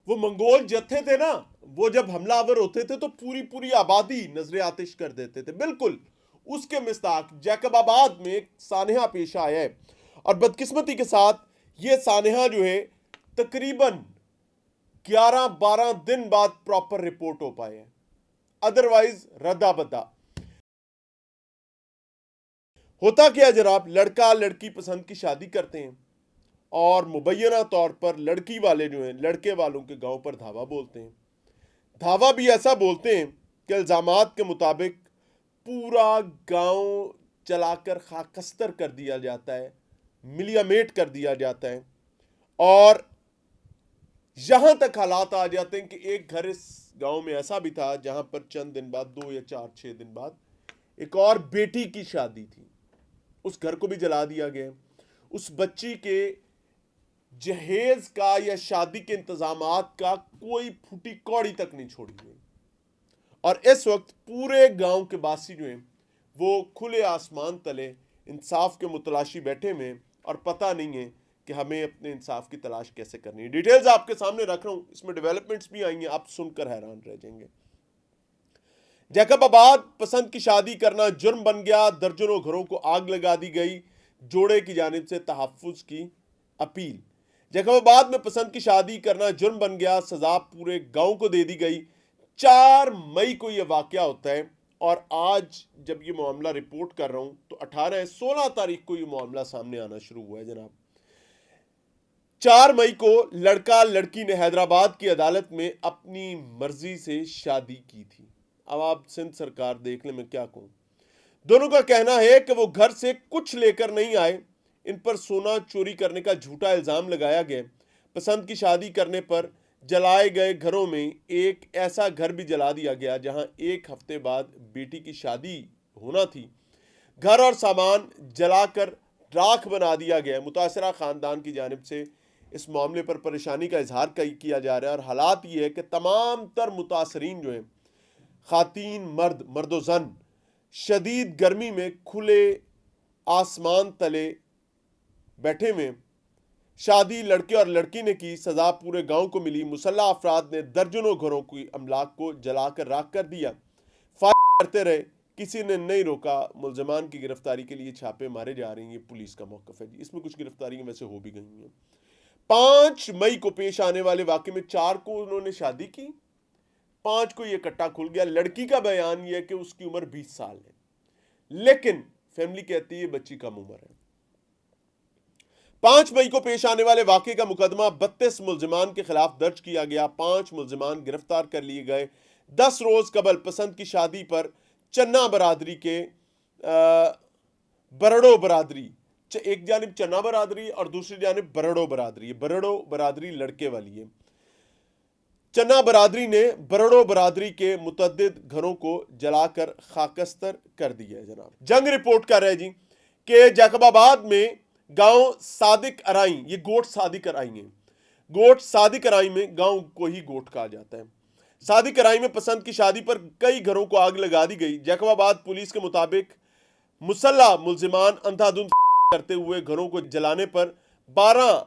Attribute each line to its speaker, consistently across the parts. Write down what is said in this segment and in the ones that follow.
Speaker 1: वो मंगोल जत्थे थे ना, वो जब हमलावर होते थे तो पूरी पूरी आबादी नजरे आतिश कर देते थे। बिल्कुल उसके मिस्ताक जैकबाबाद में एक सानहा पेश आया है, और बदकिस्मती के साथ ये सानहा जो है तकरीबन 11-12 दिन बाद प्रॉपर रिपोर्ट हो पाए हैं, अदरवाइज रद्दा बद्दा। होता क्या जनाब, लड़का लड़की पसंद की शादी करते हैं और मुबैना तौर पर लड़की वाले जो हैं लड़के वालों के गांव पर धावा बोलते हैं। धावा भी ऐसा बोलते हैं कि इल्जामात के मुताबिक पूरा गांव चलाकर खाकस्तर कर दिया जाता है, मिलियामेट कर दिया जाता है, और यहां तक हालात आ जाते हैं कि एक घर इस गांव में ऐसा भी था जहां पर चंद दिन बाद, 2 या 4-6 दिन बाद, एक और बेटी की शादी थी। उस घर को भी जला दिया गया। उस बच्ची के जहेज का या शादी के इंतजामात का कोई फूटी कौड़ी तक नहीं छोड़ी गई। और इस वक्त पूरे गांव के बासी जो हैं वो खुले आसमान तले इंसाफ के मुतलाशी बैठे हुए हैं, और पता नहीं है कि हमें अपने इंसाफ की तलाश कैसे करनी है। डिटेल्स आपके सामने रख रहा हूं, इसमें डेवलपमेंट्स भी आई हैं, आप सुनकर हैरान रह जाएंगे। जैकबाबाद पसंद की शादी करना जुर्म बन गया, दर्जनों घरों को आग लगा दी गई, जोड़े की जानिब से तहफ्फुज की अपील। जैकबाबाद में पसंद की शादी करना जुर्म बन गया, सजा पूरे गांव को दे दी गई। 4 मई को यह वाकया होता है, और आज जब यह मामला रिपोर्ट कर रहा हूं तो 16 तारीख को यह मामला सामने आना शुरू हुआ है जनाब। 4 मई को लड़का लड़की ने हैदराबाद की अदालत में अपनी मर्जी से शादी की थी। अब आप सिंध सरकार देख लें, मैं क्या कहूं। दोनों का कहना है कि वो घर से कुछ लेकर नहीं आए, इन पर सोना चोरी करने का झूठा इल्जाम लगाया गया। पसंद की शादी करने पर जलाए गए घरों में एक ऐसा घर भी जला दिया गया जहां 1 हफ्ते बाद बेटी की शादी होना थी। घर और सामान जलाकर राख बना दिया गया। मुतासरा खानदान की जानिब से इस मामले पर परेशानी का इजहार किया जा रहा है, और हालात ये है कि तमाम तर मुतासरीन जो हैं, खातीन मर्द जन, शदीद गर्मी में खुले आसमान तले बैठे में। शादी लड़के और लड़की ने की, सजा पूरे गांव को मिली। मुसल्ला अफराद ने दर्जनों घरों की अमलाक को जलाकर राख कर दिया। फायर करते रहे, किसी ने नहीं रोका। मुलजमान की गिरफ्तारी के लिए छापे मारे जा रहे हैं, ये पुलिस का मौकफ है जी। इसमें कुछ गिरफ्तारियां वैसे हो भी गई हैं। 5 मई को पेश आने वाले वाकये में 4 को उन्होंने शादी की, 5 को यह कट्टा खुल गया। लड़की का बयान यह है कि उसकी उम्र 20 साल है, लेकिन फैमिली कहती है बच्ची कम उम्र है। 5 मई को पेश आने वाले वाकये का मुकदमा 32 मुलजमान के खिलाफ दर्ज किया गया। 5 मुलजमान गिरफ्तार कर लिए गए। 10 रोज कबल पसंद की शादी पर चन्ना बरादरी के बरड़ो बरादरी, एक जानिब चन्ना बरादरी और दूसरी जानिब बरड़ो बरादरी। बरड़ो बरादरी लड़के वाली है। चन्ना बरादरी ने बरड़ो बरादरी के मुतद्दिद घरों को जलाकर खाकस्तर कर दिया है जनाब। जंग रिपोर्ट कर रहे जी कि जैकबाबाद में गांव सादिक अराई, ये गोट सादिक अराई है, गोट सादिक अराई में गांव को ही गोट कहा जाता है। सादिक अराई में पसंद की शादी पर कई घरों को आग लगा दी गई। जैकबाबाद पुलिस के मुताबिक मुसल्ला मुलजिमान अंधाधुंध करते हुए घरों को जलाने पर 12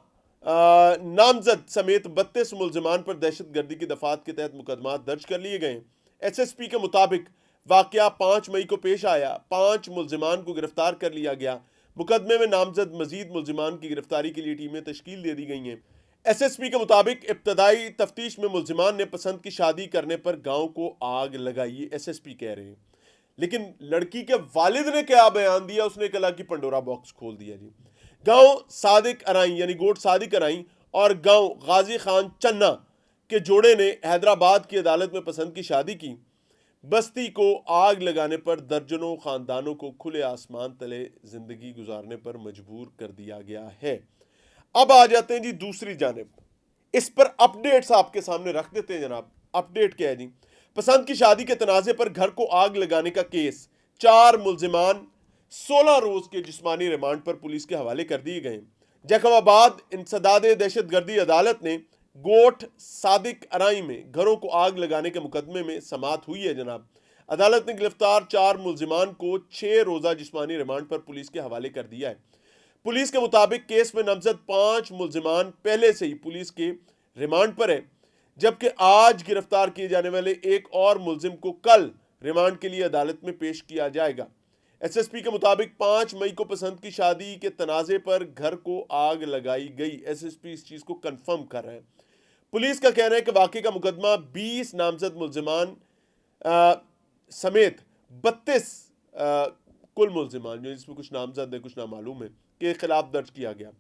Speaker 1: नामजद समेत 32 मुलजमान पर दहशतगर्दी की दफात के तहत मुकदमा दर्ज कर लिए गए। SSP के मुताबिक वाकया 5 मई को पेश आया। 5 मुलजमान को गिरफ्तार कर लिया गया। मुकदमे में नामजद मजीद मुलजमान की गिरफ्तारी के लिए टीमें तश्कील दे दी गई हैं। SSP के मुताबिक इब्तदाई तफ्तीश में मुलजमान ने पसंद की शादी करने पर गांव को आग लगाई, SSP कह रहे हैं। लेकिन लड़की के वालिद ने क्या बयान दिया, उसने कहा कि पंडोरा बॉक्स खोल दिया जी। गांव सादिक अराई यानी गोट सादिक अराई और गांव गाजी खान चन्ना के जोड़े ने हैदराबाद की अदालत में पसंद की शादी की। बस्ती को आग लगाने पर दर्जनों खानदानों को खुले आसमान तले जिंदगी गुजारने पर मजबूर कर दिया गया है। अब आ जाते हैं जी दूसरी जानिब, इस पर अपडेट्स आपके सामने रख देते हैं जनाब। अपडेट क्या है जी, पसंद की शादी के तनाजे पर घर को आग लगाने का केस, 4 मुलजिमान 16 रोज के जिस्मानी रिमांड पर पुलिस के हवाले कर दिए गए। जैकबाबाद इंसदाद दहशतगर्दी अदालत ने गोट सादिक अराई में घरों को आग लगाने के मुकदमे में समाअत हुई है जनाब। अदालत ने गिरफ्तार 4 मुलजिमान को 6 रोजा जिस्मानी रिमांड पर पुलिस के हवाले कर दिया है। पुलिस के मुताबिक केस में नामजद 5 मुलजिमान पहले से ही पुलिस के रिमांड पर है, जबकि आज गिरफ्तार किए जाने वाले एक और मुलजिम को कल रिमांड के लिए अदालत में पेश किया जाएगा। एसएसपी के मुताबिक 5 मई को पसंद की शादी के तनाजे पर घर को आग लगाई गई। एसएसपी इस चीज को कंफर्म कर रहे हैं। पुलिस का कहना है कि वाकई का मुकदमा 20 नामजद मुलजिमान समेत 32 कुल मुलजिमान, जो इसमें कुछ नामजद है कुछ नामालूम है, के खिलाफ दर्ज किया गया।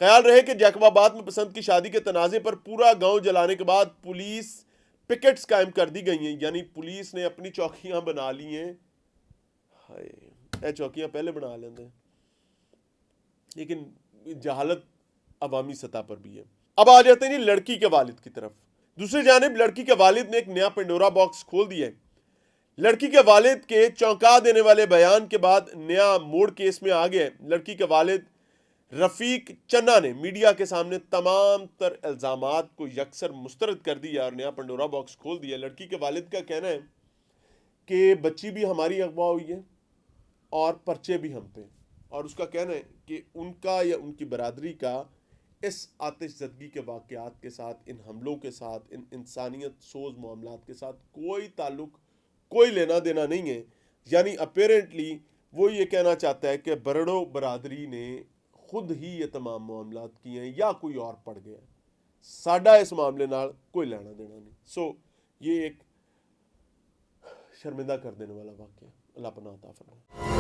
Speaker 1: ख्याल रहे कि जैकबाबाद में पसंद की शादी के तनाजे पर पूरा गांव जलाने के बाद पुलिस पिकेट्स कायम कर दी गई हैं, यानी पुलिस ने अपनी चौकियां बना ली हैं। हाय, चौकियां पहले बना लेते, लेकिन जहालत अवामी सतह पर भी है। अब आ जाते हैं जी लड़की के वालिद की तरफ। दूसरी जानिब लड़की के वालिद ने एक नया पेंडोरा बॉक्स खोल दिया है। लड़की के वालिद के चौंका देने वाले बयान के बाद नया मोड़ केस में आ गया। लड़की के वालिद रफीक चन्ना ने मीडिया के सामने तमाम तर इल्जामात को यकसर मुस्तरद कर दिया और नया पेंडोरा बॉक्स खोल दिया। लड़की के वालिद का कहना है कि बच्ची भी हमारी अगवा हुई है और पर्चे भी हम पे, और उसका कहना है कि उनका या उनकी बरादरी का इस आतिशज़दगी के वाक़यात के साथ, इन हमलों के साथ, इन इंसानियत सोज मामलात के साथ कोई ताल्लुक, कोई लेना देना नहीं है। यानी अपेरेंटली वो ये कहना चाहता है कि बरड़ो बरादरी ने खुद ही ये तमाम मामलात किए हैं या कोई और पड़ गया, साडा इस मामले नाल कोई लेना देना नहीं। सो ये एक शर्मिंदा कर देने वाला वाक़या। अल्लाह पनाह अता फरमाए।